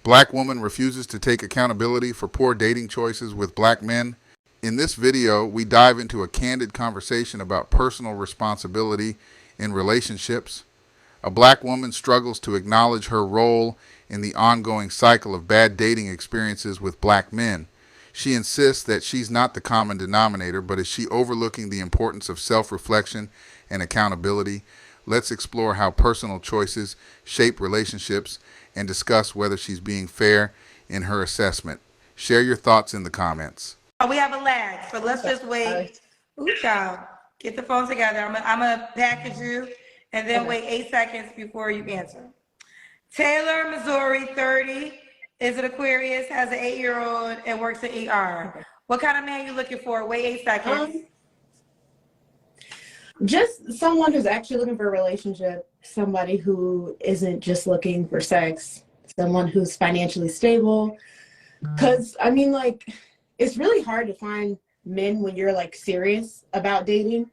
Black woman refuses to take accountability for poor dating choices with black men. In this video, we dive into a candid conversation about personal responsibility in relationships. A black woman struggles to acknowledge her role in the ongoing cycle of bad dating experiences with black men. She insists that she's not the common denominator, but is she overlooking the importance of self-reflection and accountability? Let's explore how personal choices shape relationships and discuss whether she's being fair in her assessment. Share your thoughts in the comments. We have a lag, so let's just wait. Ooh, child, get the phone together. I'm gonna package you and then wait 8 seconds before you answer. Taylor, Missouri, 30, is an Aquarius, has an 8-year-old and works in ER. What kind of man are you looking for? Wait 8 seconds. Just someone who's actually looking for a relationship, somebody who isn't just looking for sex, someone who's financially stable. Because, I mean, like, it's really hard to find men when you're, like, serious about dating.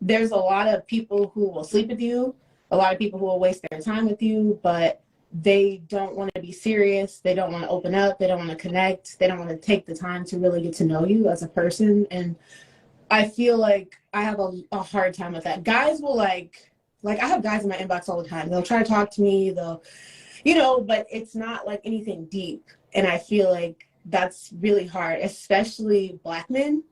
There's a lot of people who will sleep with you, a lot of people who will waste their time with you, but they don't want to be serious. They don't want to open up. They don't want to connect. They don't want to take the time to really get to know you as a person. And I feel like I have a hard time with that. Guys will like I have guys in my inbox all the time. They'll try to talk to me. They'll, but it's not like anything deep. And I feel like that's really hard, especially black men.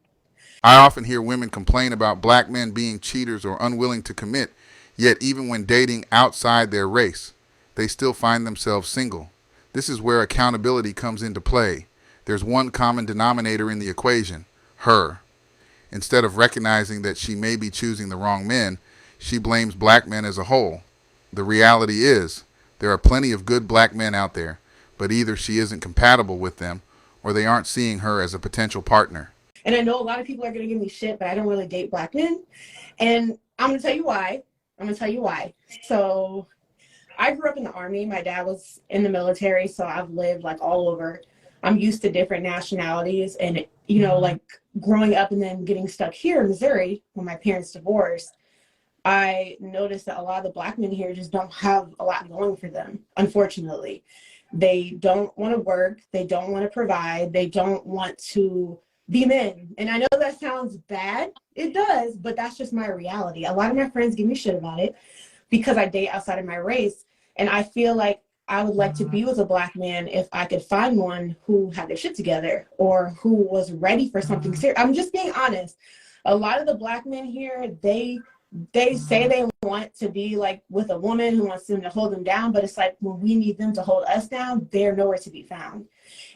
I often hear women complain about black men being cheaters or unwilling to commit, yet even when dating outside their race, they still find themselves single. This is where accountability comes into play. There's one common denominator in the equation: her. Instead of recognizing that she may be choosing the wrong men, she blames black men as a whole. The reality is, there are plenty of good black men out there, but either she isn't compatible with them or they aren't seeing her as a potential partner. And I know a lot of people are going to give me shit, but I don't really date black men. And I'm going to tell you why. So I grew up in the Army. My dad was in the military, so I've lived like all over. I'm used to different nationalities, and like growing up and then getting stuck here in Missouri when my parents divorced, I noticed that a lot of the black men here just don't have a lot going for them, unfortunately. They don't want to work. They don't want to provide. They don't want to be men. And I know that sounds bad. It does, but that's just my reality. A lot of my friends give me shit about it because I date outside of my race. And I feel like I would like to be with a black man if I could find one who had their shit together or who was ready for something serious. I'm just being honest. A lot of the black men here, they say they want to be like with a woman who wants them to hold them down, but it's like when we need them to hold us down, they're nowhere to be found.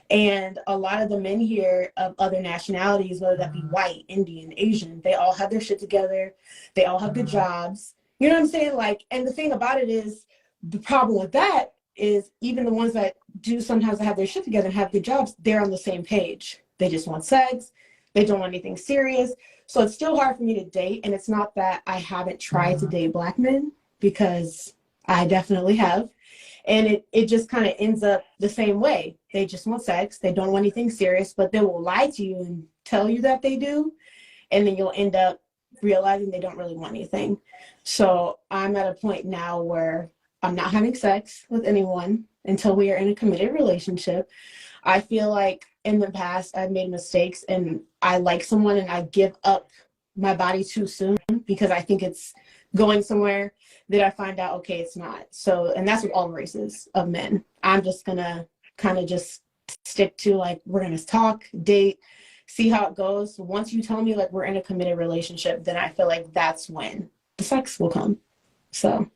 And a lot of the men here of other nationalities, whether that be white, Indian, Asian, they all have their shit together. They all have good jobs. You know what I'm saying? Like, and the thing about it is, the problem with that is even the ones that do sometimes have their shit together and have good jobs, they're on the same page. They just want sex. They don't want anything serious. So it's still hard for me to date. And it's not that I haven't tried to date black men, because I definitely have. And it just kind of ends up the same way. They just want sex. They don't want anything serious, but they will lie to you and tell you that they do. And then you'll end up realizing they don't really want anything. So I'm at a point now where I'm not having sex with anyone until we are in a committed relationship. I feel like in the past I've made mistakes and I like someone and I give up my body too soon because I think it's going somewhere that I find out, okay, it's not. So, and that's with all races of men. I'm just gonna kind of just stick to like, we're gonna talk, date, see how it goes. Once you tell me like we're in a committed relationship, then I feel like that's when the sex will come. So.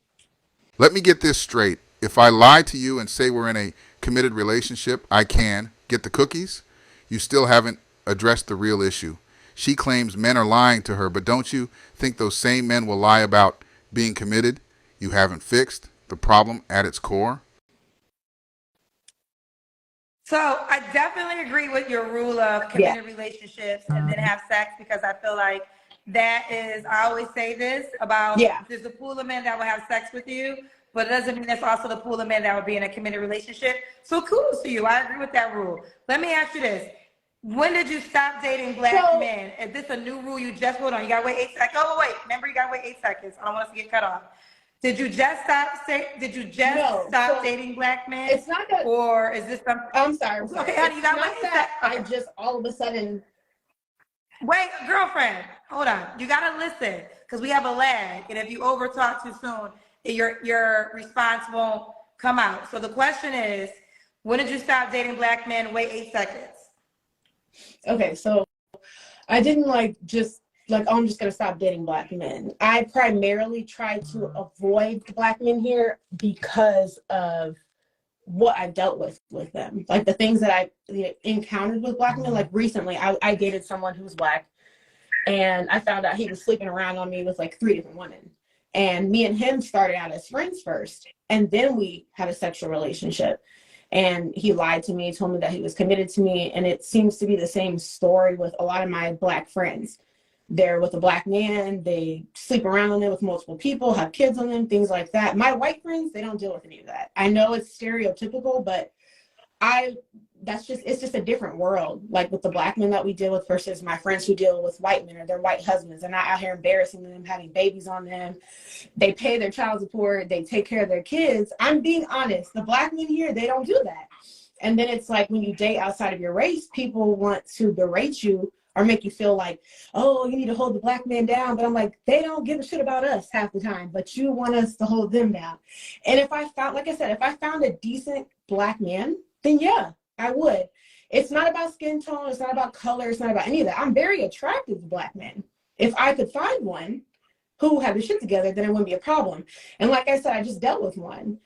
Let me get this straight. If I lie to you and say we're in a committed relationship, I can get the cookies. You still haven't addressed the real issue. She claims men are lying to her, but don't you think those same men will lie about being committed? You haven't fixed the problem at its core. So I definitely agree with your rule of committed relationships and then have sex, because I feel like that is, I always say this about, there's a pool of men that will have sex with you, but it doesn't mean that's also the pool of men that would be in a committed relationship. So kudos to you. I agree with that rule. Let me ask you this. When did you stop dating black men? Is this a new rule you just, hold on, you gotta wait 8 seconds. Oh, wait, remember you gotta wait 8 seconds. I don't want us to get cut off. Did you just stop dating black men? It's not that, or is this something? I'm sorry. Okay, honey, you got not that I just all of a sudden. Wait, girlfriend, hold on. You gotta listen, because we have a lag, and if you overtalk too soon, your response won't come out. So the question is, when did you stop dating black men? Wait 8 seconds. Okay, so I didn't I'm just gonna stop dating black men. I primarily try to avoid the black men here because of what I've dealt with them. Like the things that I encountered with black men. Like recently, I dated someone who was black, and I found out he was sleeping around on me with like 3 different women. And me and him started out as friends first, and then we had a sexual relationship. And he lied to me, told me that he was committed to me. And it seems to be the same story with a lot of my black friends. They're with a black man, they sleep around on them with multiple people, have kids on them, things like that. My white friends, they don't deal with any of that. I know it's stereotypical, but it's just a different world. Like with the black men that we deal with versus my friends who deal with white men or their white husbands. They're not out here embarrassing them, having babies on them. They pay their child support, they take care of their kids. I'm being honest, the black men here, they don't do that. And then it's like when you date outside of your race, people want to berate you or make you feel like, oh, you need to hold the black man down. But I'm like, they don't give a shit about us half the time, but you want us to hold them down. And if I found a decent black man, then yeah, I would. It's not about skin tone. It's not about color. It's not about any of that. I'm very attracted to black men. If I could find one who had the shit together, then it wouldn't be a problem. And like I said, I just dealt with one.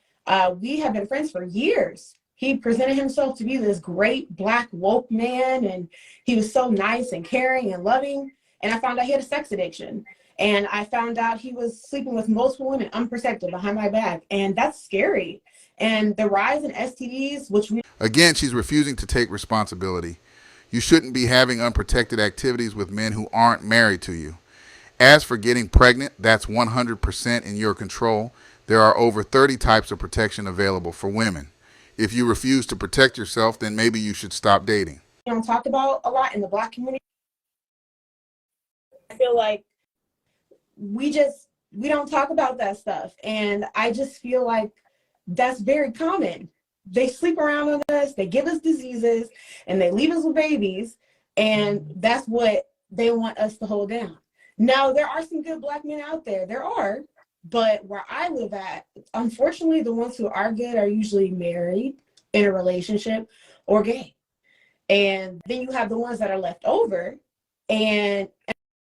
We have been friends for years. He presented himself to be this great black woke man, and he was so nice and caring and loving. And I found out he had a sex addiction. And I found out he was sleeping with multiple women unprotected behind my back. And that's scary. And the rise in STDs, Again, she's refusing to take responsibility. You shouldn't be having unprotected activities with men who aren't married to you. As for getting pregnant, that's 100% in your control. There are over 30 types of protection available for women. If you refuse to protect yourself, then maybe you should stop dating. Don't talk about a lot in the black community. I feel like we don't talk about that stuff. And I just feel like that's very common. They sleep around on us, they give us diseases, and they leave us with babies. And that's what they want us to hold down. Now, there are some good black men out there. There are. But where I live at, unfortunately, the ones who are good are usually married, in a relationship, or gay. And then you have the ones that are left over. And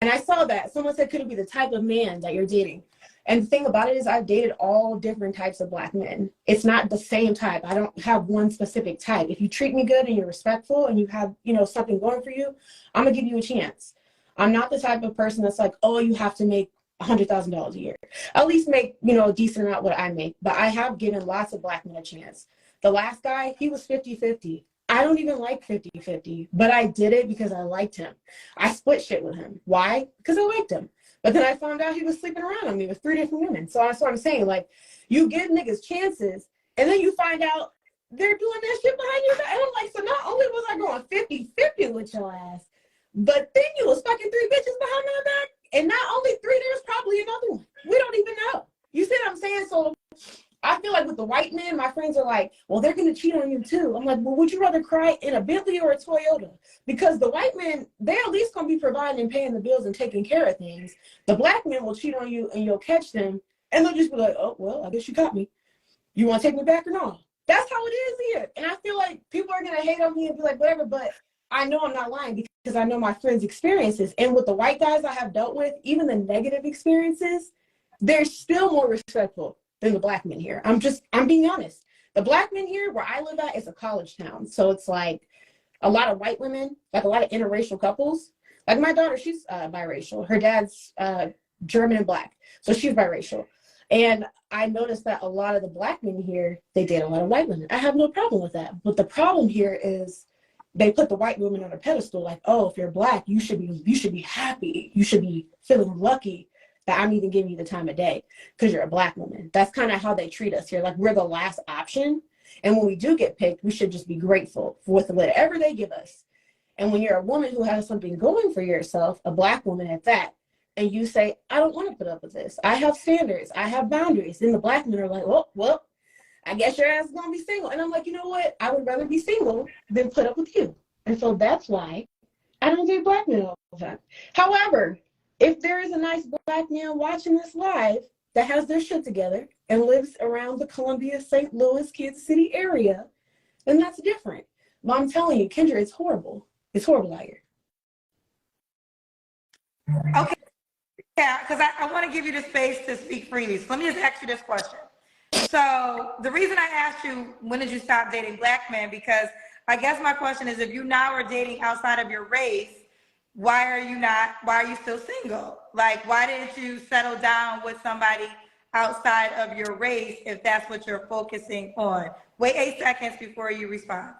I saw that. Someone said, could it be the type of man that you're dating? And the thing about it is I've dated all different types of black men. It's not the same type. I don't have one specific type. If you treat me good and you're respectful and you have, something going for you, I'm going to give you a chance. I'm not the type of person that's like, oh, you have to make $100,000 a year. At least make, a decent amount what I make. But I have given lots of black men a chance. The last guy, he was 50-50. I don't even like 50-50, but I did it because I liked him. I split shit with him. Why? Because I liked him. But then I found out he was sleeping around on me with 3 different women. So that's what I'm saying. Like, you give niggas chances, and then you find out they're doing that shit behind your back. And I'm like, so not only was I going 50-50 with your ass, but then you was fucking 3 bitches behind my back. And not only 3, there's probably another one. We don't even know. You see what I'm saying? So I feel like with the white men, my friends are like, well, they're going to cheat on you too. I'm like, well, would you rather cry in a Bentley or a Toyota? Because the white men, they're at least going to be providing and paying the bills and taking care of things. The black men will cheat on you and you'll catch them. And they'll just be like, oh, well, I guess you caught me. You want to take me back or not? That's how it is here. And I feel like people are going to hate on me and be like, whatever. But I know I'm not lying because I know my friends' experiences. And with the white guys I have dealt with, even the negative experiences, they're still more respectful than the black men here. I'm being honest. The black men here where I live at is a college town. So it's like a lot of white women, like a lot of interracial couples. Like my daughter, she's biracial. Her dad's German and black. So she's biracial. And I noticed that a lot of the black men here, they date a lot of white women. I have no problem with that. But the problem here is they put the white women on a pedestal like, oh, if you're black, you should be happy. You should be feeling lucky that I'm even giving you the time of day because you're a black woman. That's kind of how they treat us here. Like we're the last option. And when we do get picked, we should just be grateful with whatever they give us. And when you're a woman who has something going for yourself, a black woman at that, and you say, I don't want to put up with this. I have standards. I have boundaries. Then the black men are like, well, I guess your ass is going to be single. And I'm like, you know what? I would rather be single than put up with you. And so that's why I don't date black men all the time. However, if there is a nice black man watching this live that has their shit together and lives around the Columbia, St. Louis, Kansas City area, then that's different. But I'm telling you, Kendra, it's horrible. It's horrible out here. Okay. Yeah, because I want to give you the space to speak freely. So let me just ask you this question. So the reason I asked you, when did you stop dating black men? Because I guess my question is, if you now are dating outside of your race, why are you still single? Like, why didn't you settle down with somebody outside of your race if that's what you're focusing on? Wait 8 seconds before you respond.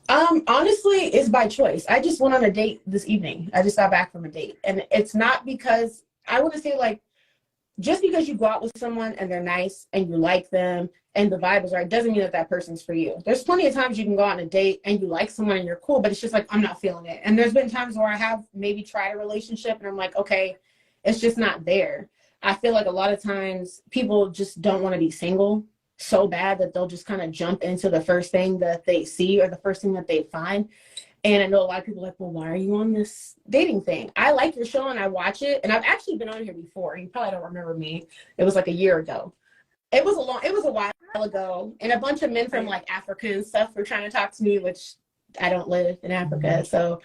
Honestly, it's by choice. I just went on a date this evening. I just got back from a date. And it's not because, I want to say, like, just because you go out with someone and they're nice and you like them and the vibe is right, doesn't mean that that person's for you. There's plenty of times you can go on a date and you like someone and you're cool, but it's just like, I'm not feeling it. And there's been times where I have maybe tried a relationship and I'm like, okay, it's just not there. I feel like a lot of times people just don't want to be single so bad that they'll just kind of jump into the first thing that they see or the first thing that they find. And I know a lot of people are like, well, why are you on this dating thing? I like your show and I watch it. And I've actually been on here before. You probably don't remember me. It was like a year ago. It was a while ago. And a bunch of men from like Africa and stuff were trying to talk to me, which I don't live in Africa. So,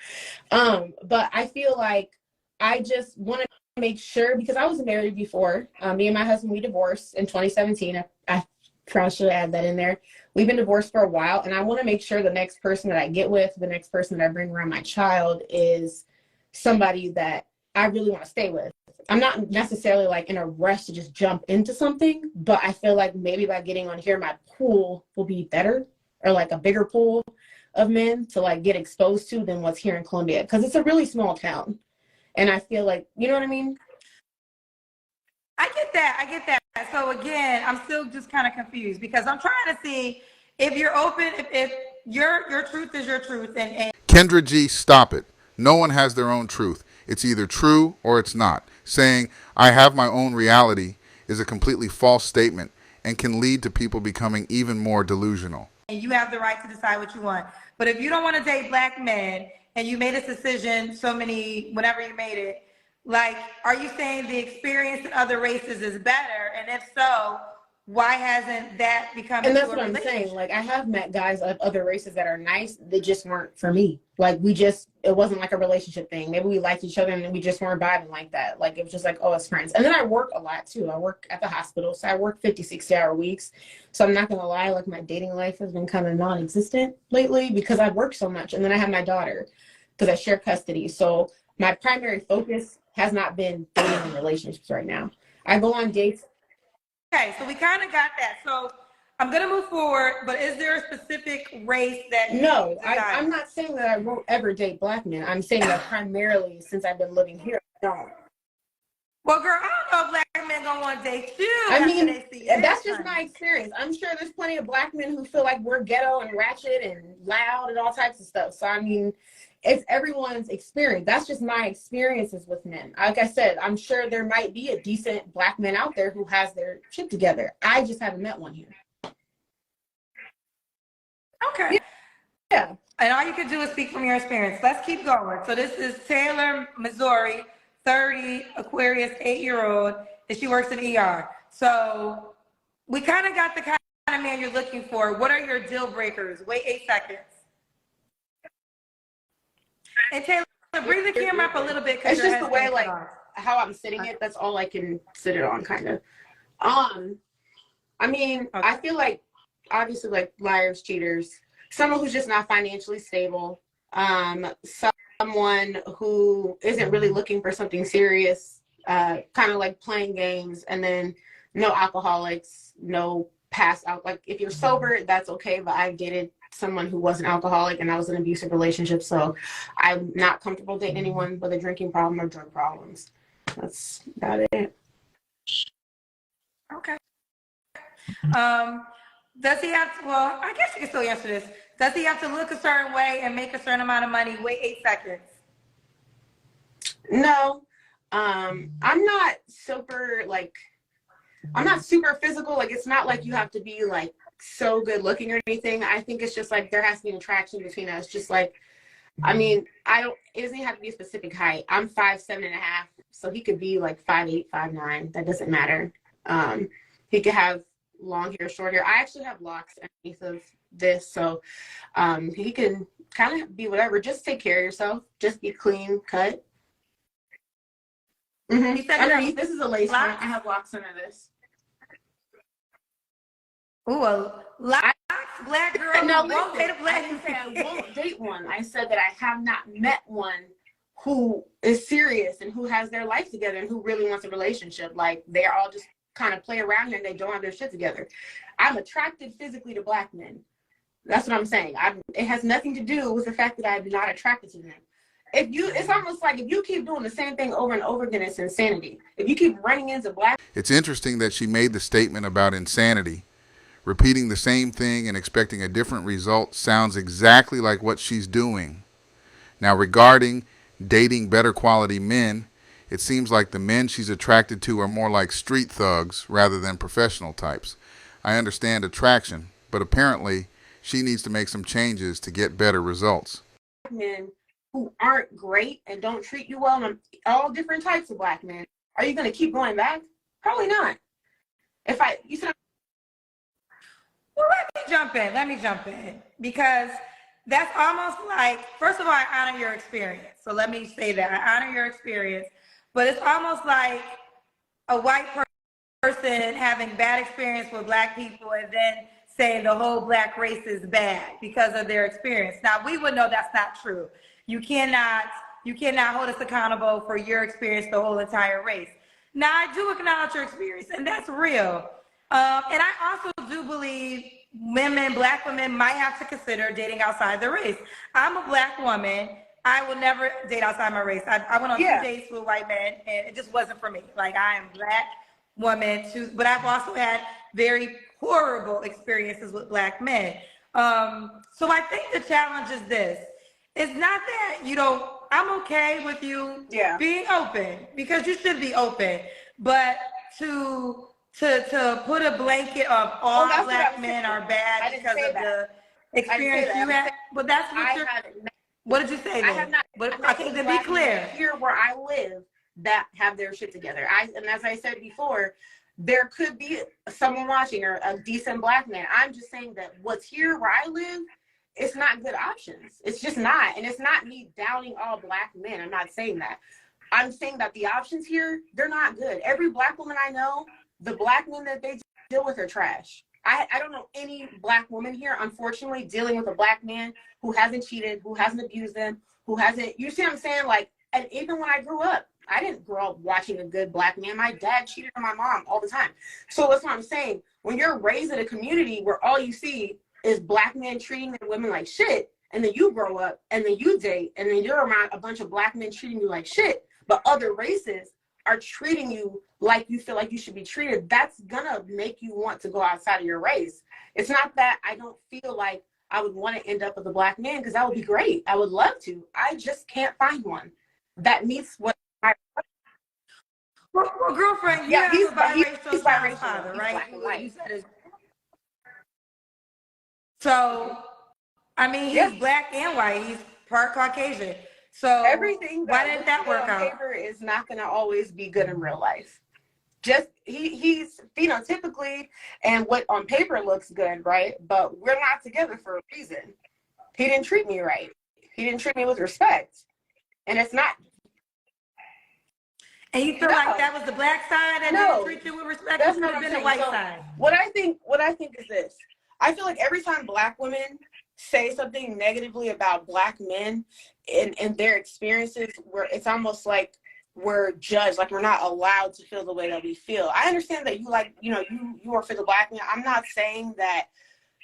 but I feel like I just want to make sure, because I was married before. Me and my husband, we divorced in 2017. I probably should add that in there. We've been divorced for a while, and I want to make sure the next person that I get with, the next person that I bring around my child, is somebody that I really want to stay with. I'm not necessarily like in a rush to just jump into something, but I feel like maybe by getting on here, my pool will be better, or like a bigger pool of men to like get exposed to than what's here in Columbia, because it's a really small town. And I feel like, you know what I mean? I get that. So again, I'm still just kind of confused because I'm trying to see if you're open, if your truth is your truth. And Kendra G, stop it. No one has their own truth. It's either true or it's not. Saying, I have my own reality is a completely false statement and can lead to people becoming even more delusional. And you have the right to decide what you want. But if you don't want to date black men and you made this decision whenever you made it, like, are you saying the experience in other races is better? And if so, why hasn't that become? And that's what I'm saying. Like, I have met guys of other races that are nice. They just weren't for me. Like, it wasn't like a relationship thing. Maybe we liked each other and we just weren't vibing like that. Like, it was just like, oh, it's friends. And then I work a lot too. I work at the hospital. So I work 50, 60-hour weeks. So I'm not going to lie. Like, my dating life has been kind of non-existent lately because I work so much. And then I have my daughter because I share custody. So my primary focus has not been dating and relationships right now. I go on dates. Okay, so we kind of got that. So I'm going to move forward, but is there a specific race that you No, I'm not saying that I won't ever date black men. I'm saying that primarily since I've been living here, I don't. Well, girl, I don't know if black men going to want to date you. I mean, that's just my experience. I'm sure there's plenty of black men who feel like we're ghetto and ratchet and loud and all types of stuff. So, I mean, it's everyone's experience. That's just my experiences with men. Like I said, I'm sure there might be a decent black man out there who has their shit together. I just haven't met one here. Okay. Yeah. And all you can do is speak from your experience. Let's keep going. So this is Taylor, Missouri, 30, Aquarius, 8-year-old, and she works in ER. So we kind of got the kind of man you're looking for. What are your deal breakers? Wait 8 seconds. And Taylor, bring the camera up a little bit. It's just the way, like, how I'm sitting it. That's all I can sit it on, kind of. I mean, okay. I feel like, obviously, like, liars, cheaters, someone who's just not financially stable, someone who isn't really looking for something serious, kind of like playing games, and then no alcoholics, no pass out. Like, if you're sober, that's okay, but I dated someone who was an alcoholic and I was in an abusive relationship, so I'm not comfortable dating anyone with a drinking problem or drug problems. That's about it. Okay. Does he have to, well, I guess you can still answer this. Does he have to look a certain way and make a certain amount of money? Wait 8 seconds. No. I'm not super physical. Like, it's not like you have to be like so good looking or anything. I think it's just like there has to be an attraction between us. Just like, I mean, it doesn't have to be a specific height. I'm 5'7.5", so he could be like 5'8", 5'9". That doesn't matter. He could have long hair, short hair. I actually have locks underneath of this, so he can kind of be whatever. Just take care of yourself. Just be clean cut. Mm-hmm. You said underneath, this is a lace front. I have locks under this. Ooh, locks, black girl. No, won't date a black. I didn't say I won't date one. I said that I have not met one who is serious and who has their life together and who really wants a relationship. Like, they're all just kind of play around here and they don't have their shit together. I'm attracted physically to black men. That's what I'm saying. It has nothing to do with the fact that I'm not attracted to them. It's almost like if you keep doing the same thing over and over again, it's insanity. If you keep running into black. It's interesting that she made the statement about insanity. Repeating the same thing and expecting a different result sounds exactly like what she's doing. Now, regarding dating better quality men, it seems like the men she's attracted to are more like street thugs rather than professional types. I understand attraction, but apparently she needs to make some changes to get better results. Men who aren't great and don't treat you well, and all different types of black men, are you going to keep going back? Probably not. You said. Well, let me jump in because that's almost like, first of all, I honor your experience. So let me say that I honor your experience, but it's almost like a white person having bad experience with black people and then saying the whole black race is bad because of their experience. Now, we would know that's not true. You cannot hold us accountable for your experience, the whole entire race. Now, I do acknowledge your experience, and that's real. And I also do believe black women might have to consider dating outside the race. I'm a black woman. I will never date outside my race. I went on 2 dates with white men, and it just wasn't for me. Like, I am black woman too, but I've also had very horrible experiences with black men. So I think the challenge is this. It's not that I'm okay with you being open, because you should be open, but to put a blanket of all black men are bad because of the experience you had. But that's what did you say then? I have not. But okay, to be clear, here where I live that have their shit together. And as I said before, there could be someone watching or a decent black man. I'm just saying that what's here where I live, it's not good options. It's just not. And it's not me downing all black men. I'm not saying that. I'm saying that the options here, they're not good. Every black woman I know, the black men that they deal with are trash. I don't know any black woman here, unfortunately, dealing with a black man who hasn't cheated, who hasn't abused them, who hasn't, you see what I'm saying? Like, and even when I grew up, I didn't grow up watching a good black man. My dad cheated on my mom all the time. So that's what I'm saying. When you're raised in a community where all you see is black men treating their women like shit, and then you grow up and then you date and then you're around a bunch of black men treating you like shit, but other races are treating you like you feel like you should be treated, that's gonna make you want to go outside of your race. It's not that I don't feel like I would want to end up with a black man, because that would be great. I would love to. I just can't find one that meets what I. Well, girlfriend, you have a biracial father, right? You said it. So, I mean, he's black and white. He's part Caucasian. So everything why didn't that work out? Paper is not going to always be good in real life. Just he's phenotypically and what on paper looks good, right? But we're not together for a reason. He didn't treat me right. He didn't treat me with respect, and it's not. And you feel like that was the black side and didn't treat you with respect? That's not been the white side. What I think is this. I feel like every time black women say something negatively about black men and their experiences, where it's almost like we're judged, like we're not allowed to feel the way that we feel. I understand that you are for the black men. I'm not saying that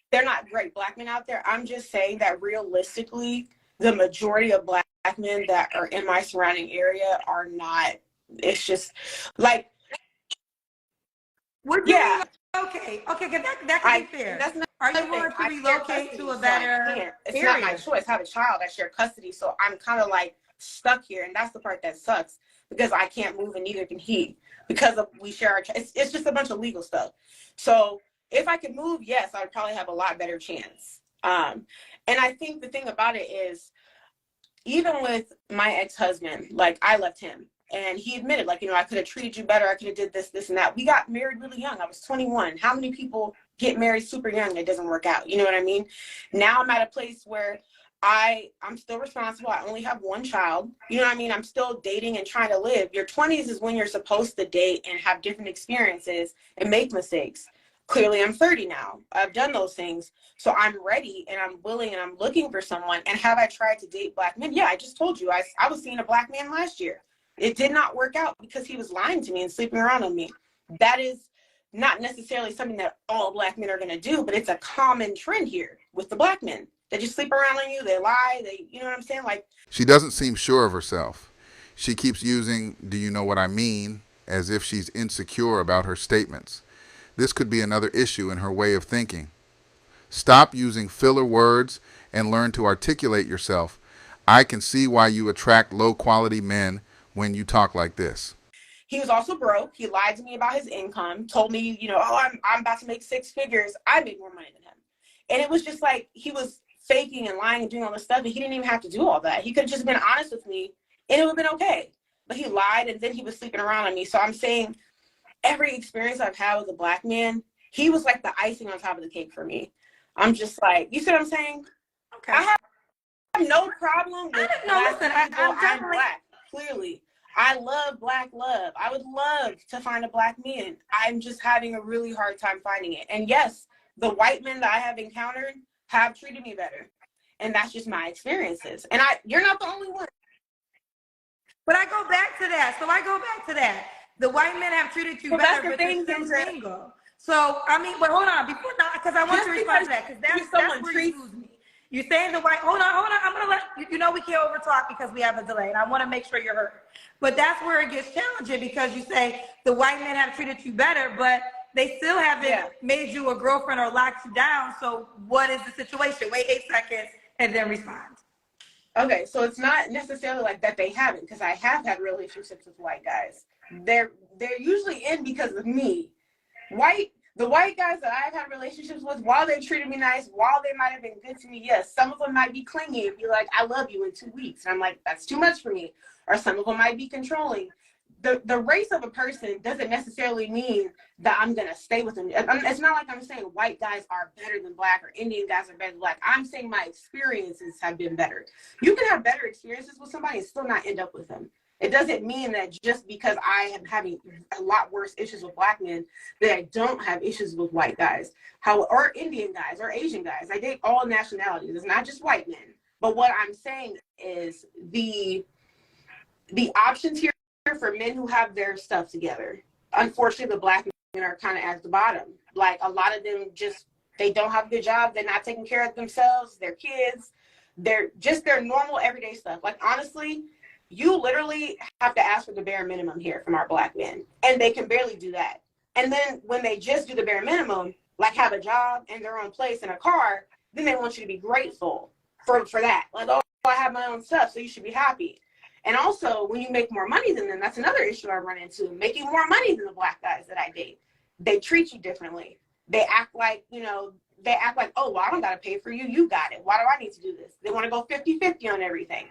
they're not great black men out there. I'm just saying that realistically, the majority of black men that are in my surrounding area are not. It's just like, okay, that can be fair. Are you willing to relocate to a better It's not my choice. I have a child. I share custody. So I'm kind of like stuck here. And that's the part that sucks. because I can't move and neither can he, because we share our, it's just a bunch of legal stuff. So if I could move, yes, I would probably have a lot better chance. And I think the thing about it is, even with my ex-husband, like, I left him and he admitted, like, you know, I could have treated you better. I could have did this, this, and that. We got married really young. I was 21. How many people get married super young and it doesn't work out? You know what I mean? Now I'm at a place where I'm still responsible. I only have one child. You know what I mean? I'm still dating and trying to live. Your 20s is when you're supposed to date and have different experiences and make mistakes. Clearly, I'm 30 now. I've done those things. So I'm ready and I'm willing and I'm looking for someone. And have I tried to date black men? Yeah, I just told you. I was seeing a black man last year. It did not work out because he was lying to me and sleeping around on me. That is not necessarily something that all black men are going to do, but it's a common trend here with the black men. They just sleep around on you. They lie. You know what I'm saying? Like, she doesn't seem sure of herself. She keeps using, "do you know what I mean?" as if she's insecure about her statements. This could be another issue in her way of thinking. Stop using filler words and learn to articulate yourself. I can see why you attract low-quality men when you talk like this. He was also broke. He lied to me about his income, told me, you know, oh, I'm about to make 6 figures. I made more money than him. And it was just like, he was faking and lying and doing all this stuff, and he didn't even have to do all that. He could have just been honest with me and it would have been okay. But he lied, and then he was sleeping around on me. So I'm saying, every experience I've had with a black man, he was like the icing on top of the cake for me. I'm just like, you see what I'm saying? Okay. I have no problem with black people. I'm black, clearly. I love black love. I would love to find a black man. I'm just having a really hard time finding it. And yes, the white men that I have encountered have treated me better. And that's just my experiences. And you're not the only one. But I go back to that. The white men have treated you better, but they're still single. So, I mean, but hold on, before now, because I want to respond to that, because that's where you lose me. You're saying the white, hold on, I'm going to let, you know, we can't overtalk because we have a delay, and I want to make sure you're heard. But that's where it gets challenging, because you say the white men have treated you better, but they still haven't made you a girlfriend or locked you down. So what is the situation? Wait 8 seconds and then respond. Okay, so it's not necessarily like that they haven't, because I have had relationships with white guys. They're usually in because of me. The white guys that I've had relationships with, while they treated me nice, while they might have been good to me, yes, some of them might be clingy and be like, I love you in 2 weeks. And I'm like, that's too much for me. Or some of them might be controlling. The race of a person doesn't necessarily mean that I'm going to stay with them. It's not like I'm saying white guys are better than black or Indian guys are better than black. I'm saying my experiences have been better. You can have better experiences with somebody and still not end up with them. It doesn't mean that just because I am having a lot worse issues with black men, that I don't have issues with white guys, or Indian guys, or Asian guys. I date all nationalities. It's not just white men. But what I'm saying is the options here for men who have their stuff together. Unfortunately, the black men are kind of at the bottom. Like, a lot of them they don't have a good job. They're not taking care of themselves, their kids. They're just their normal everyday stuff. Like, honestly, you literally have to ask for the bare minimum here from our black men, and they can barely do that. And then when they just do the bare minimum, like have a job and their own place and a car, then they want you to be grateful for that. Like, oh, I have my own stuff, so you should be happy. And also, when you make more money than them, that's another issue I run into. Making more money than the black guys that I date, they treat you differently. They act like, oh, well, I don't got to pay for you. You got it. Why do I need to do this? They want to go 50-50 on everything.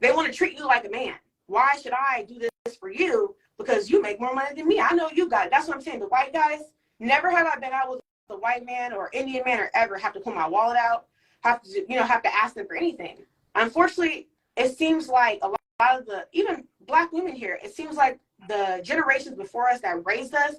They want to treat you like a man. Why should I do this for you? Because you make more money than me. I know you got it. That's what I'm saying. The white guys, never have I been out with a white man or Indian man or ever have to pull my wallet out, have to ask them for anything. Unfortunately, it seems like a lot of even black women here, it seems like the generations before us that raised us,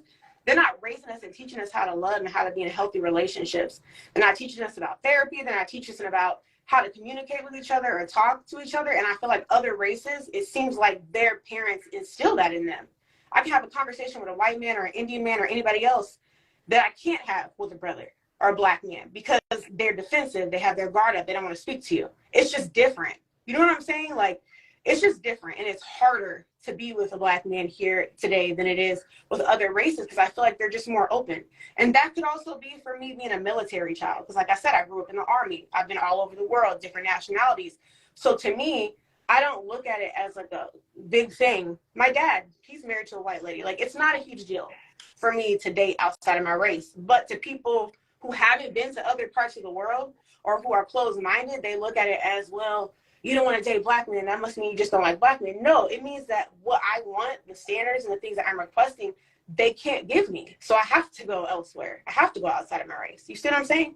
they're not raising us and teaching us how to love and how to be in healthy relationships. They're not teaching us about therapy. They're not teaching us about how to communicate with each other or talk to each other. And I feel like other races, it seems like their parents instill that in them. I can have a conversation with a white man or an Indian man or anybody else that I can't have with a brother or a black man because they're defensive. They have their guard up. They don't want to speak to you. It's just different. You know what I'm saying? Like, it's just different. And it's harder to be with a black man here today than it is with other races, because I feel like they're just more open. And that could also be for me being a military child, because like I said, I grew up in the Army. I've been all over the world, different nationalities. So to me, I don't look at it as like a big thing. My dad, he's married to a white lady. Like, it's not a huge deal for me to date outside of my race. But to people who haven't been to other parts of the world or who are closed-minded, they look at it as, well, you don't want to date black men. That must mean you just don't like black men. No, it means that what I want, the standards and the things that I'm requesting, they can't give me. So I have to go elsewhere. I have to go outside of my race. You see what I'm saying?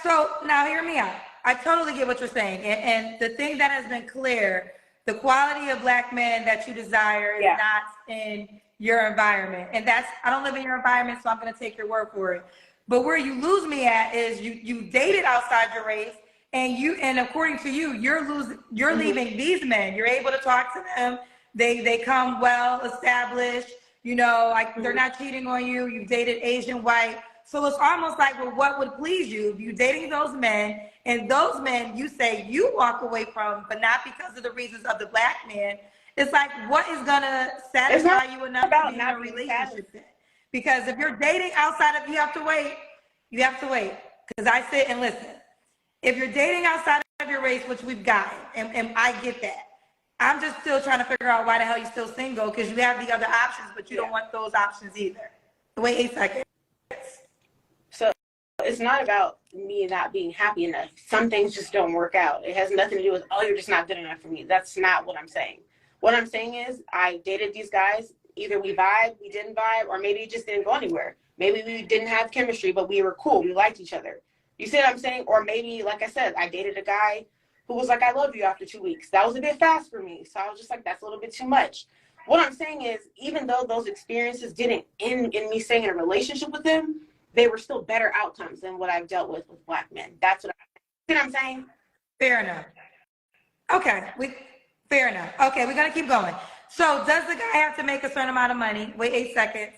So now hear me out. I totally get what you're saying. And the thing that has been clear, the quality of black men that you desire is not in your environment. And I don't live in your environment, so I'm going to take your word for it. But where you lose me at is you dated outside your race, and according to you, you're leaving these men. You're able to talk to them. They come well established, like they're not cheating on you. You've dated Asian, white. So it's almost like, well, what would please you if you're dating those men, and those men you say you walk away from, but not because of the reasons of the black man. It's like, what is gonna satisfy you enough to be in a relationship then? Because if you're dating outside of, you have to wait. Because I sit and listen. If you're dating outside of your race, which we've got, and I get that, I'm just still trying to figure out why the hell you're still single, because you have the other options, but you don't want those options either. Wait 8 seconds. So it's not about me not being happy enough. Some things just don't work out. It has nothing to do with, oh, you're just not good enough for me. That's not what I'm saying. What I'm saying is, I dated these guys. Either we vibed, we didn't vibe, or maybe it just didn't go anywhere. Maybe we didn't have chemistry, but we were cool. We liked each other. You see what I'm saying? Or maybe, like I said, I dated a guy who was like, I love you after 2 weeks. That was a bit fast for me. So I was just like, that's a little bit too much. What I'm saying is, even though those experiences didn't end in me staying in a relationship with them, they were still better outcomes than what I've dealt with black men. That's what see what I'm saying? Fair enough. Okay, fair enough. Okay, we're gonna keep going. So does the guy have to make a certain amount of money? Wait 8 seconds.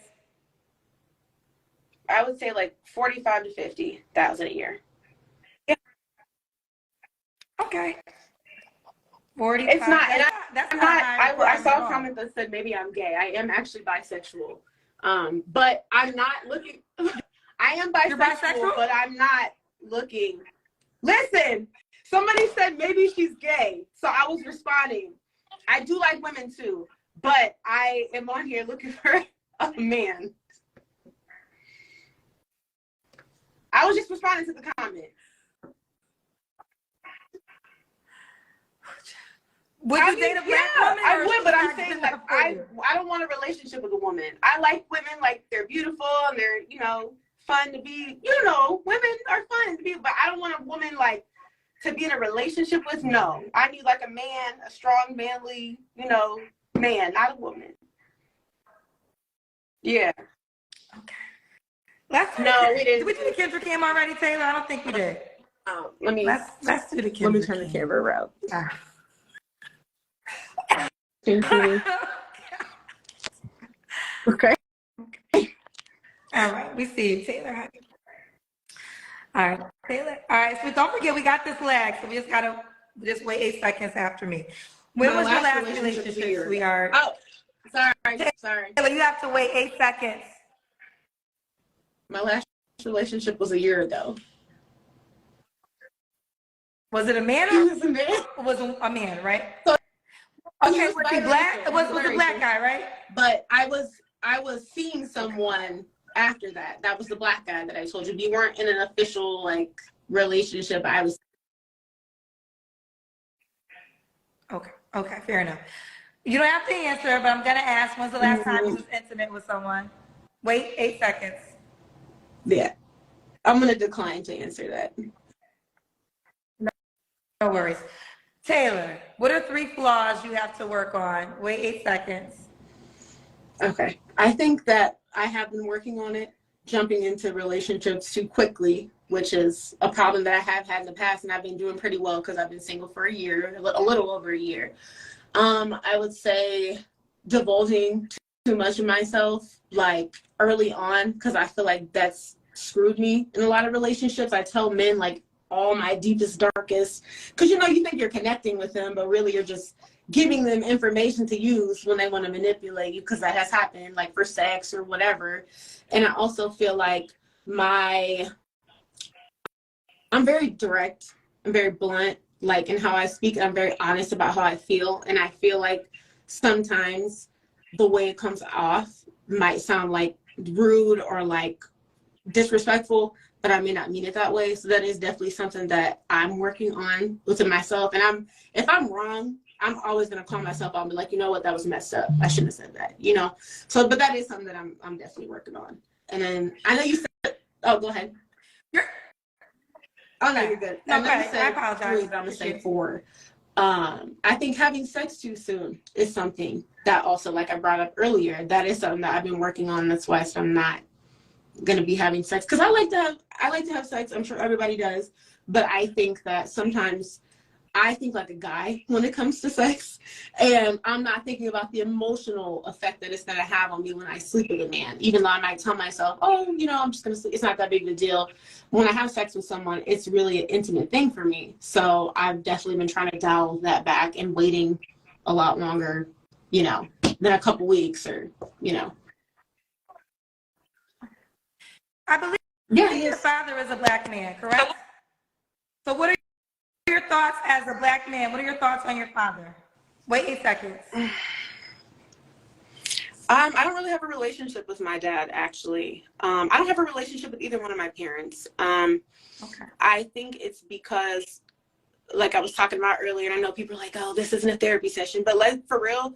I would say like 45 to 50,000 a year. Yeah. Okay. 45. It's not, and that's not. I saw a comment that said maybe I'm gay. I am actually bisexual, but I'm not looking. I am bisexual, You're bisexual, but I'm not looking. Listen, somebody said maybe she's gay, so I was responding. I do like women too, but I am on here looking for a man. I was just responding to the comment. Would you date a black woman? I would, but I'm saying, like, I don't want a relationship with a woman. I like women, like, they're beautiful and they're, fun to be, women are fun to be, but I don't want a woman, like, to be in a relationship with. No. I need, like, a man, a strong, manly, man, not a woman. Yeah. Okay. We didn't. Did we do the Kendrick Cam already, Taylor? I don't think we did. Let's do the Kendrick. Let me turn the camera around. Okay. All right, we see you, Taylor. All right, Taylor. All right, so don't forget, we got this lag, so we just wait 8 seconds after me. When was your last relationship, sweetheart? Oh, sorry. Taylor, you have to wait 8 seconds. My last relationship was a year ago. Was it a man? He was a man. It was a man, right? So, okay, was he black? It was a black guy, right? But I was seeing someone after that. That was the black guy that I told you. We weren't in an official, like, relationship. I was. Okay, fair enough. You don't have to answer, but I'm gonna ask, when's the last time you was intimate with someone? Wait 8 seconds. Yeah. I'm gonna decline to answer that. No worries. Taylor, what are 3 flaws you have to work on? Wait 8 seconds. Okay. I think that I have been working on it, jumping into relationships too quickly, which is a problem that I have had in the past, and I've been doing pretty well because I've been single for a year, a little over a year. I would say divulging too much of myself, like, early on, because I feel like that's screwed me in a lot of relationships. I tell men, like, all my deepest, darkest, because you think you're connecting with them, but really you're just giving them information to use when they want to manipulate you, because that has happened, like, for sex or whatever. And I also feel like I'm very direct I'm very blunt, like, in how I speak. I'm very honest about how I feel. And I feel like sometimes the way it comes off might sound like rude or like disrespectful, but I may not mean it that way. So that is definitely something that I'm working on within myself. And if I'm wrong, I'm always gonna call myself out and be like, you know what, that was messed up. I shouldn't have said that, you know? So, but that is something that I'm definitely working on. And then I know you said, oh, go ahead. Oh, no, you're good. No, I know you I said apologize. 3, but I'm gonna say 4. I think having sex too soon is something that also, like I brought up earlier, that is something that I've been working on. That's why I'm not gonna be having sex, because I like to have sex. I'm sure everybody does, but I think that sometimes I think like a guy when it comes to sex, and I'm not thinking about the emotional effect that it's gonna have on me when I sleep with a man. Even though I might tell myself, oh, you know, I'm just gonna sleep, it's not that big of a deal. When I have sex with someone, it's really an intimate thing for me. So I've definitely been trying to dial that back and waiting a lot longer, you know, than a couple weeks, or, you know. I believe your father is a black man, correct? So what are your thoughts as a black man? What are your thoughts on your father? Wait 8 seconds. I don't really have a relationship with my dad, actually. I don't have a relationship with either one of my parents. Okay. I think it's because, like I was talking about earlier, and I know people are like, oh, this isn't a therapy session, but like, for real,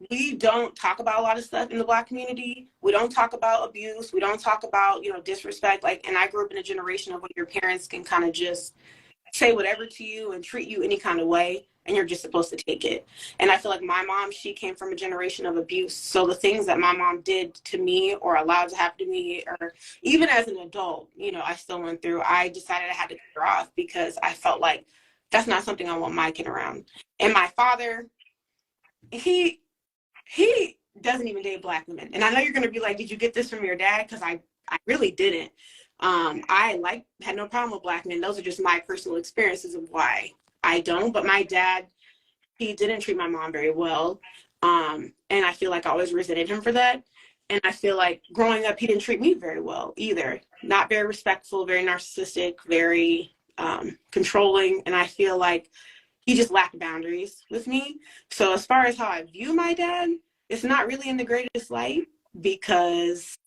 we don't talk about a lot of stuff in the Black community. We don't talk about abuse. We don't talk about, you know, disrespect. Like, and I grew up in a generation of when your parents can kind of just say whatever to you and treat you any kind of way, and you're just supposed to take it. And I feel like my mom, she came from a generation of abuse. So the things that my mom did to me or allowed to happen to me, or even as an adult, you know, I still went through, I decided I had to cut her off because I felt like that's not something I want my kid around. And my father, he doesn't even date Black women. And I know you're going to be like, did you get this from your dad? Because I really didn't. I had no problem with Black men. Those are just my personal experiences of why I don't. But my dad, he didn't treat my mom very well. And I feel like I always resented him for that. And I feel like growing up, he didn't treat me very well either. Not very respectful, very narcissistic, very controlling. And I feel like he just lacked boundaries with me. So as far as how I view my dad, it's not really in the greatest light, because,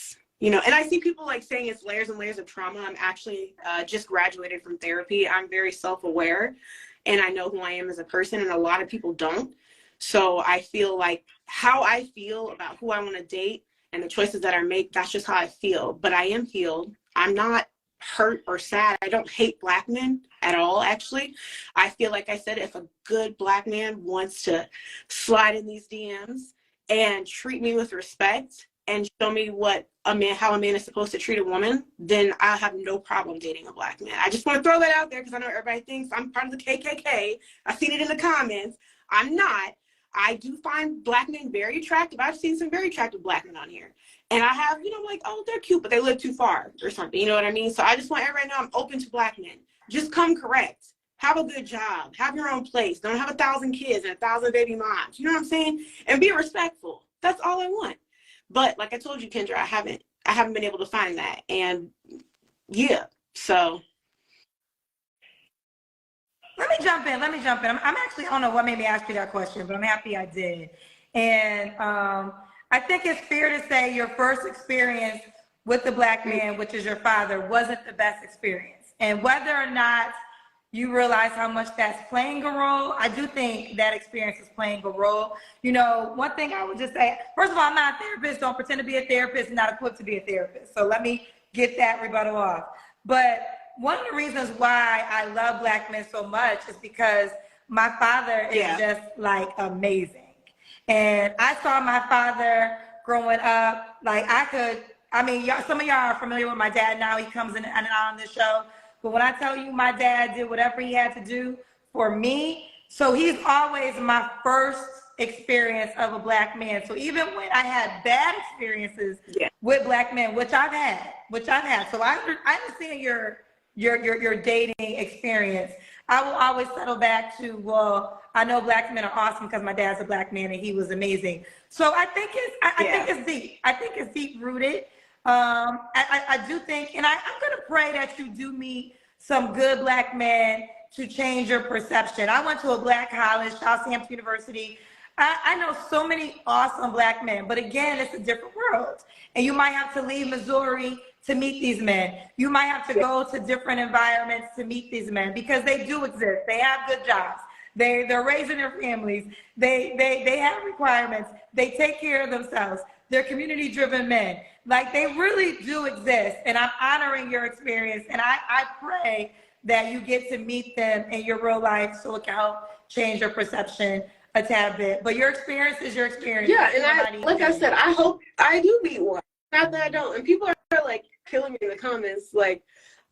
you know, and I see people like saying it's layers and layers of trauma. I'm actually just graduated from therapy. I'm very self-aware, and I know who I am as a person, and a lot of people don't. So I feel like how I feel about who I want to date and the choices that I make, that's just how I feel. But I am healed. I'm not hurt or sad. I don't hate Black men at all, actually. I feel like I said, if a good Black man wants to slide in these DMs and treat me with respect and show me how a man is supposed to treat a woman, then I'll have no problem dating a Black man. I just want to throw that out there because I know everybody thinks I'm part of the KKK. I've seen it in the comments. I'm not. I do find Black men very attractive. I've seen some very attractive Black men on here. And I have, you know, like, oh, they're cute, but they live too far or something. You know what I mean? So I just want everybody to know I'm open to Black men. Just come correct. Have a good job. Have your own place. Don't have 1,000 kids and 1,000 baby moms. You know what I'm saying? And be respectful. That's all I want. But like I told you, Kendra, I haven't been able to find that. And yeah, so. Let me jump in. I'm actually, I don't know what made me ask you that question, but I'm happy I did. And I think it's fair to say your first experience with the Black man, which is your father, wasn't the best experience. And whether or not you realize how much that's playing a role, I do think that experience is playing a role. You know, one thing I would just say, first of all, I'm not a therapist. Don't pretend to be a therapist. I'm not equipped to be a therapist. So let me get that rebuttal off. But one of the reasons why I love Black men so much is because my father is just like amazing. And I saw my father growing up, like some of y'all are familiar with my dad now. He comes in and out on this show. But when I tell you my dad did whatever he had to do for me, so he's always my first experience of a Black man. So even when I had bad experiences with Black men, which I've had, so I understand your dating experience. I will always settle back to, well, I know Black men are awesome because my dad's a Black man and he was amazing. So I think it's deep. I think it's deep rooted. I do think, and I'm going to pray that you do meet some good Black men to change your perception. I went to a Black college, Southampton University. I know so many awesome Black men, but again, it's a different world. And you might have to leave Missouri to meet these men. You might have to go to different environments to meet these men, because they do exist. They have good jobs. They're raising their families. They have requirements. They take care of themselves. They're community-driven men. Like, they really do exist. And I'm honoring your experience. And I pray that you get to meet them in your real life so it can help change your perception a tad bit. But your experience is your experience. Yeah, and like I said, I hope I do meet one. Not that I don't. And people are like killing me in the comments. Like,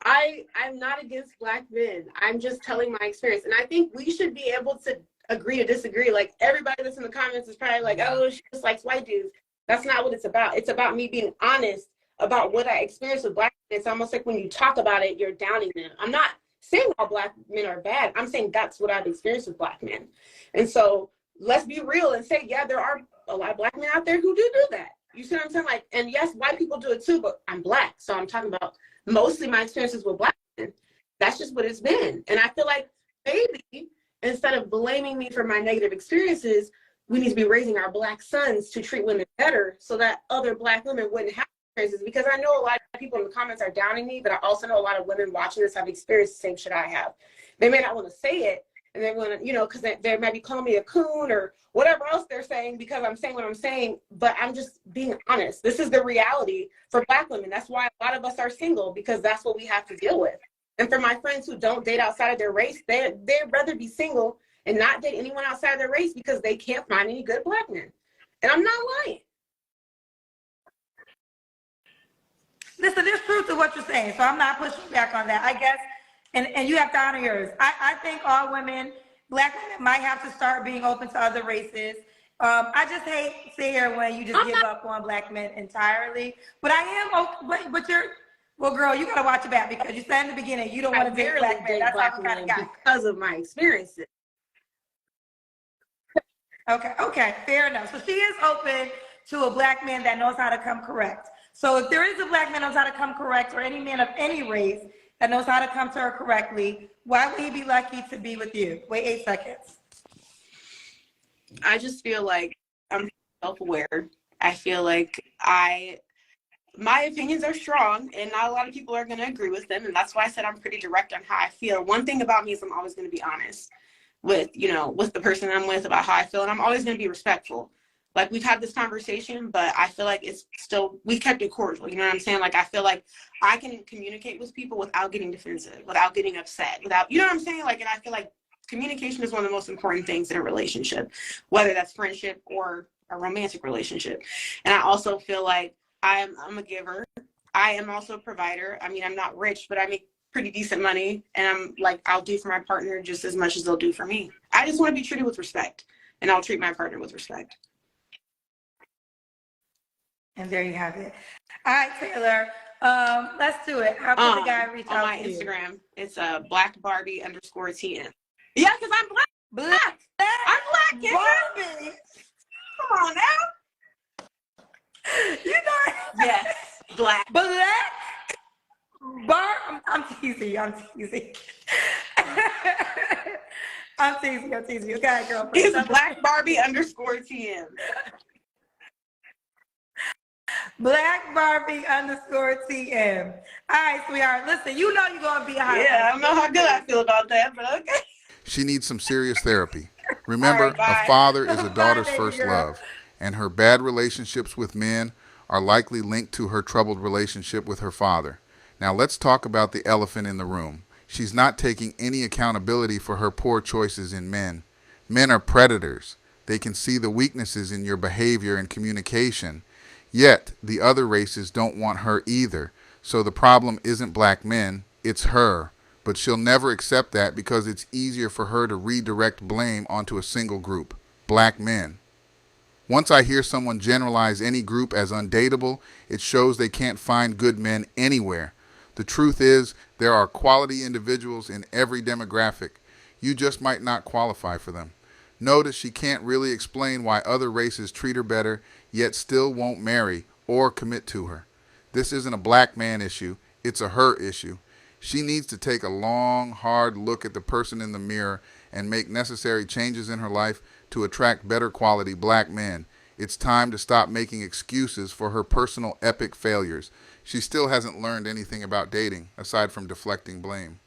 I'm not against Black men. I'm just telling my experience. And I think we should be able to agree to disagree. Like, everybody that's in the comments is probably like, oh, she just likes white dudes. That's not what it's about. It's about me being honest about what I experienced with Black men. It's almost like when you talk about it, you're downing them. I'm not saying all Black men are bad. I'm saying that's what I've experienced with Black men. And so let's be real and say, yeah, there are a lot of Black men out there who do that. You see what I'm saying? Like, and yes, white people do it too, but I'm Black. So I'm talking about mostly my experiences with Black men. That's just what it's been. And I feel like maybe instead of blaming me for my negative experiences, we need to be raising our Black sons to treat women better so that other Black women wouldn't have experiences. Because I know a lot of people in the comments are downing me, but I also know a lot of women watching this have experienced the same shit I have. They may not want to say it, and they want to, you know, because they might be calling me a coon or whatever else they're saying because I'm saying what I'm saying, but I'm just being honest. This is the reality for Black women. That's why a lot of us are single, because that's what we have to deal with. And for my friends who don't date outside of their race, they'd rather be single and not date anyone outside of their race because they can't find any good Black men. And I'm not lying. Listen, there's truth to what you're saying, so I'm not pushing back on that, I guess. And you have to honor yours. I think all women, Black women, might have to start being open to other races. I just hate seeing when you just give up on Black men entirely. But I am, but you're, well, girl, you gotta watch your back, because you said in the beginning you don't want to date Black men. That's how we kind of got because of my experiences. Okay, fair enough. So she is open to a Black man that knows how to come correct. So if there is a Black man that knows how to come correct, or any man of any race that knows how to come to her correctly, why would he be lucky to be with you? Wait 8 seconds. I just feel like I'm self-aware. I feel like my opinions are strong, and not a lot of people are going to agree with them. And that's why I said I'm pretty direct on how I feel. One thing about me is I'm always going to be honest with, you know, with the person I'm with about how I feel. And I'm always going to be respectful. Like, we've had this conversation, but I feel like it's still, we've kept it cordial. You know what I'm saying? Like, I feel like I can communicate with people without getting defensive, without getting upset, without, you know what I'm saying? Like, and I feel like communication is one of the most important things in a relationship, whether that's friendship or a romantic relationship. And I also feel like I'm a giver. I am also a provider. I mean, I'm not rich, but I make pretty decent money. And I'm like, I'll do for my partner just as much as they'll do for me. I just want to be treated with respect, and I'll treat my partner with respect. And there you have it. All right, Taylor, let's do it. How can the guy reach out to you? On my Instagram, it's blackbarbie_TM. Yeah, because I'm Black. Black. I'm Black, yeah. Barbie. Come on now. You know. Yes, Black. I'm teasing. I'm teasing. Okay, girl. It's blackbarbie_TM. blackbarbie_TM. All right, sweetheart. Listen, you know you're going to be a hot. Yeah, I don't know how good I feel about that, but okay. She needs some serious therapy. Remember, right, a father is a daughter's Bye, first baby girl. love, and her bad relationships with men are likely linked to her troubled relationship with her father. Now let's talk about the elephant in the room. She's not taking any accountability for her poor choices in men. Men are predators. They can see the weaknesses in your behavior and communication. Yet, the other races don't want her either. So the problem isn't Black men, it's her. But she'll never accept that because it's easier for her to redirect blame onto a single group, Black men. Once I hear someone generalize any group as undateable, it shows they can't find good men anywhere. The truth is, there are quality individuals in every demographic. You just might not qualify for them. Notice she can't really explain why other races treat her better, yet still won't marry or commit to her. This isn't a Black man issue, it's a her issue. She needs to take a long, hard look at the person in the mirror and make necessary changes in her life to attract better quality black men. It's time to stop making excuses for her personal epic failures. She still hasn't learned anything about dating, aside from deflecting blame.